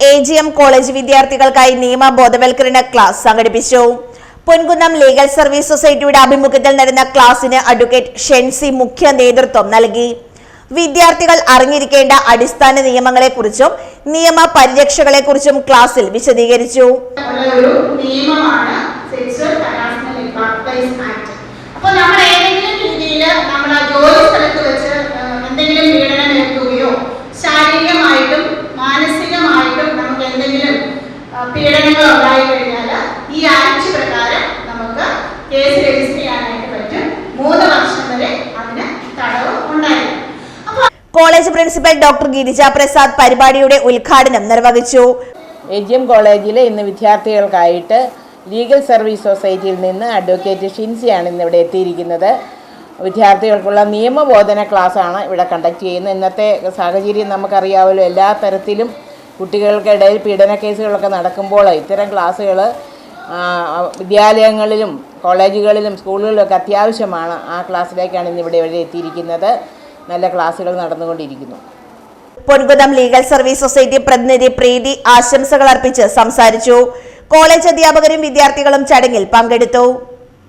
AGM college വിദ്യാർത്ഥികൾക്കായി നിയമ ബോധവൽക്കരണ ക്ലാസ് സംഘടിപ്പിച്ചു. പൊൻകുന്നം ലീഗൽ സർവീസ് സൊസൈറ്റിയുടെ ആഭിമുഖ്യത്തിൽ നടന്ന ക്ലാസിന് അഡ്വക്കേറ്റ് ഷെൻസി മുഖ്യ നേതൃത്വം നൽകി. വിദ്യാർത്ഥികൾ അറിഞ്ഞിരിക്കേണ്ട അടിസ്ഥാന നിയമങ്ങളെക്കുറിച്ചും നിയമ പരിരക്ഷകളെക്കുറിച്ചും ക്ലാസ്സിൽ വിശദീകരിച്ചു. ശാരീരികമായിട്ടും മാനസികമായിട്ടും നമുക്ക് എന്തെങ്കിലും പീഡനങ്ങൾ ഉണ്ടായി കഴിഞ്ഞാൽ ഈ ആക്ട് പ്രകാരം നമുക്ക് കേസ് രജിസ്റ്റർ ചെയ്യാനായിട്ട് പറ്റും. 3 വർഷം വരെ അതിന് തടവ് ഉണ്ടായിരുന്നു. College principal doctor Girija Prasad പരിപാടിയുടെ ഉദ്ഘാടനം നിർവഹിച്ചു. AGM കോളേജിലെ ഇന്ന് വിദ്യാർത്ഥികൾക്കായിട്ട് ലീഗൽ സർവീസ് സൊസൈറ്റിയിൽ നിന്ന് അഡ്വക്കേറ്റ് ഷിൻസിയാണ് ഇന്നിവിടെ എത്തിയിരിക്കുന്നത്. വിദ്യാർത്ഥികൾക്കുള്ള നിയമബോധന ക്ലാസ്സാണ് ഇവിടെ കണ്ടക്ട് ചെയ്യുന്നത്. ഇന്നത്തെ സാഹചര്യം നമുക്കറിയാമല്ലോ, എല്ലാ തരത്തിലും കുട്ടികൾക്കിടയിൽ പീഡന കേസുകളൊക്കെ നടക്കുമ്പോൾ ഇത്തരം ക്ലാസ്സുകൾ വിദ്യാലയങ്ങളിലും കോളേജുകളിലും സ്കൂളുകളിലൊക്കെ അത്യാവശ്യമാണ്. ആ ക്ലാസ്സിലേക്കാണ് ഇന്നിവിടെ എത്തിയിരിക്കുന്നത്. നല്ല ക്ലാസ്സുകൾ നടന്നുകൊണ്ടിരിക്കുന്നു. പൊൻകുന്നം ലീഗൽ സർവീസ് സൊസൈറ്റി പ്രതിനിധി പ്രീതി ആശംസകൾ അർപ്പിച്ച് സംസാരിച്ചു. കോളേജ് അധ്യാപകരും വിദ്യാർത്ഥികളും ചടങ്ങിൽ പങ്കെടുത്തു.